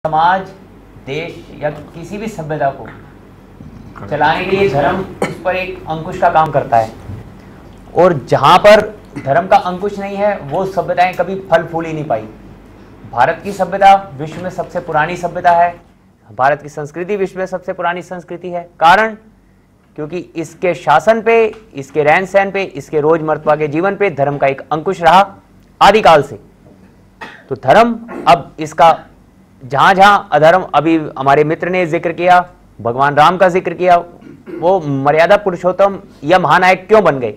समाज, देश या किसी भी सभ्यता को चलाने के लिए धर्म उस पर एक अंकुश का काम करता है। और जहाँ पर धर्म का अंकुश नहीं है वो सभ्यताएं कभी फल फूल ही नहीं पाई। भारत की सभ्यता विश्व में सबसे पुरानी सभ्यता है। भारत की संस्कृति विश्व में सबसे पुरानी संस्कृति है। कारण क्योंकि इसके शासन पे, इसके रहन सहन पे, इसके रोजमर्रा के जीवन पे धर्म का एक अंकुश रहा आदिकाल से। तो धर्म अब इसका जहां जहां अधर्म, अभी हमारे मित्र ने जिक्र किया, भगवान राम का जिक्र किया, वो मर्यादा पुरुषोत्तम या महानायक क्यों बन गए?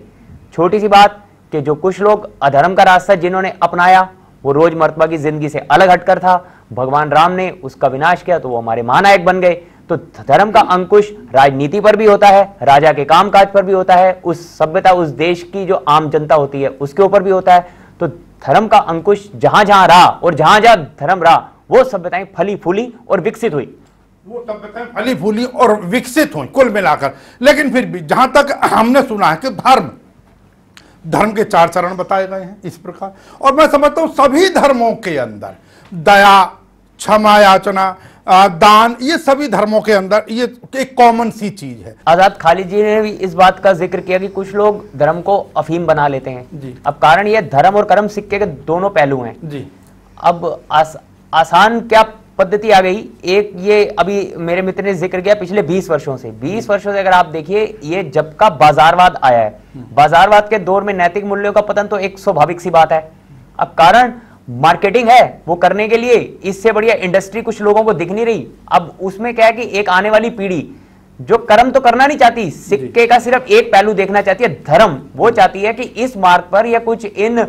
छोटी सी बात कि जो कुछ लोग अधर्म का रास्ता जिन्होंने अपनाया वो रोजमर्रा की जिंदगी से अलग हटकर था, भगवान राम ने उसका विनाश किया तो वो हमारे महानायक बन गए। तो धर्म का अंकुश राजनीति पर भी होता है, राजा के कामकाज पर भी होता है, उस सभ्यता, उस देश की जो आम जनता होती है उसके ऊपर भी होता है। तो धर्म का अंकुश जहां जहां रहा और जहां जहां धर्म रहा वो सभ्यताएं फली फूली और विकसित हुई। वो सभ्यताएं फली फूली और विकसित हुई कुल मिलाकर। लेकिन फिर भी जहां तक हमने सुना है कि धर्म के 4 चरण बताए गए हैं इस प्रकार, और मैं समझता हूं सभी धर्मों के अंदर दया, क्षमा याचना, दान, ये सभी धर्मों के अंदर ये एक कॉमन सी चीज है। आजाद खालिद जी ने भी इस बात का जिक्र किया कि कुछ लोग धर्म को अफीम बना लेते हैं जी। अब कारण ये धर्म और कर्म सिक्के के दोनों पहलू हैं जी। अब आसान क्या पद्धति आ गई, एक ये अभी मेरे मित्र ने जिक्र किया पिछले 20 वर्षों से अगर आप देखिए, ये जब का बाजारवाद आया है, बाजारवाद के दौर में नैतिक मूल्यों का पतन तो एक स्वाभाविक सी बात है। अब कारण मार्केटिंग है वो करने के लिए, इससे बढ़िया इंडस्ट्री कुछ लोगों को दिख नहीं रही। अब उसमें क्या है कि एक आने वाली पीढ़ी जो कर्म तो करना नहीं चाहती, सिक्के का सिर्फ एक पहलू देखना चाहती है, धर्म। वो चाहती है कि इस मार्ग पर या कुछ इन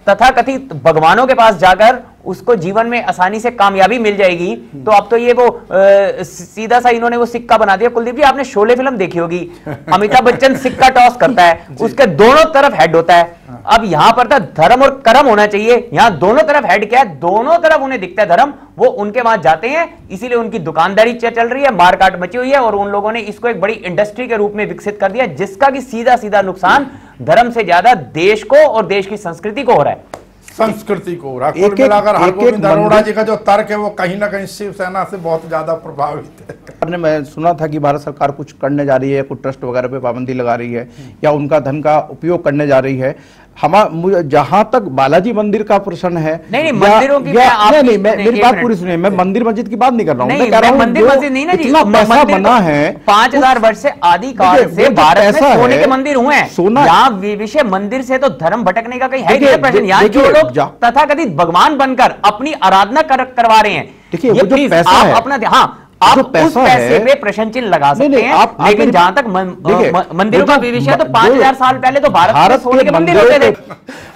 तथाकथित भगवानों के पास जाकर उसको जीवन में आसानी से कामयाबी मिल जाएगी। तो अब तो ये वो सीधा सा इन्होंने वो सिक्का बना दिया। कुलदीप जी, आपने शोले फिल्म देखी होगी, अमिताभ बच्चन सिक्का टॉस करता है, उसके दोनों तरफ हेड होता है। अब यहां पर तो धर्म और कर्म होना चाहिए, यहां दोनों तरफ हेड क्या है, दोनों तरफ उन्हें दिखता है धर्म, वो उनके वहां जाते हैं। इसीलिए उनकी दुकानदारी चल रही है, मारकाट मची हुई है, और उन लोगों ने इसको एक बड़ी इंडस्ट्री के रूप में विकसित कर दिया, जिसका कि सीधा सीधा नुकसान धर्म से ज्यादा देश को और देश की संस्कृति को हो रहा है। संस्कृति को कुल मिलाकर हरगोविंद अरोड़ा जी का जो तर्क है वो कहीं ना कहीं शिवसेना से बहुत ज्यादा प्रभावित है। मैं सुना था कि भारत सरकार कुछ करने जा रही है, कुछ ट्रस्ट वगैरह पे पाबंदी लगा रही है या उनका धन का उपयोग करने जा रही है। जहां तक बालाजी मंदिर का प्रश्न है, नहीं मंदिरों की मेरी बात पूरी सुनिए, मैं मंदिर मस्जिद की बात नहीं कर रहा हूँ, मैं कह रहा हूँ मंदिर मस्जिद नहीं ना जी, इतना पैसा बना है 5000 वर्ष से आदिकाल से भारत में सोने के मंदिर हुए हैं। सोना यहाँ विषय मंदिर से तो धर्म भटकने का कहीं है नहीं प्रश्न। यहाँ जो लोग तथाकथित भगवान बनकर अपनी आराधना करवा रहे हैं, देखिए वो जो पैसा है अपना, हाँ आप उस पैसे पे प्रश्न चिन्ह लगा सकते हैं, लेकिन जहां तक मंदिरों का विषय तो 5000 साल पहले तो भारत में सोने के मंदिर होते थे।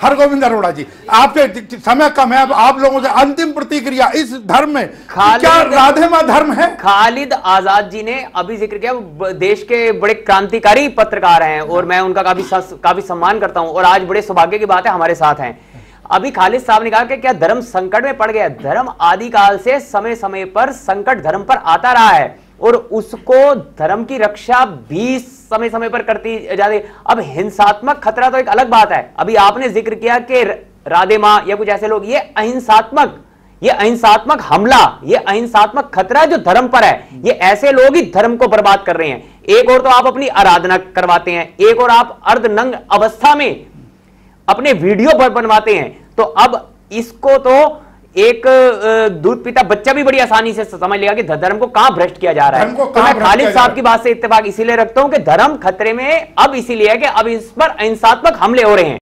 हरगोविंद अरोड़ा जी, आपके समय कम है, अब आप लोगों से अंतिम प्रतिक्रिया इस धर्म में, क्या राधे मां धर्म है? खालिद आजाद जी ने अभी जिक्र किया, देश के बड़े क्रांतिकारी पत्रकार हैं और मैं उनका काफी सम्मान करता हूं, और आज बड़े सौभाग्य की बात है हमारे साथ हैं। अभी खालिद साहब ने कहा कि क्या धर्म संकट में पड़ गया? धर्म आदिकाल से समय समय पर संकट धर्म पर आता रहा है और उसको धर्म की रक्षा भी समय समय पर करती जाती। अब हिंसात्मक खतरा तो एक अलग बात है। अभी आपने जिक्र किया कि राधे मां या कुछ ऐसे लोग, ये अहिंसात्मक हमला, ये अहिंसात्मक खतरा जो धर्म पर है, ये ऐसे लोग ही धर्म को बर्बाद कर रहे हैं। एक और तो आप अपनी आराधना करवाते हैं, एक और आप अर्धनंग अवस्था में अपने वीडियो पर बनवाते हैं। तो अब इसको तो एक दूध पीता बच्चा भी बड़ी आसानी से समझ लेगा कि धर्म को कहां भ्रष्ट किया जा रहा है। तो मैं खालिद साहब की बात से इत्तेफाक इसीलिए रखता हूं कि धर्म खतरे में अब इसीलिए है कि अब इस पर अहिंसात्मक हमले हो रहे हैं।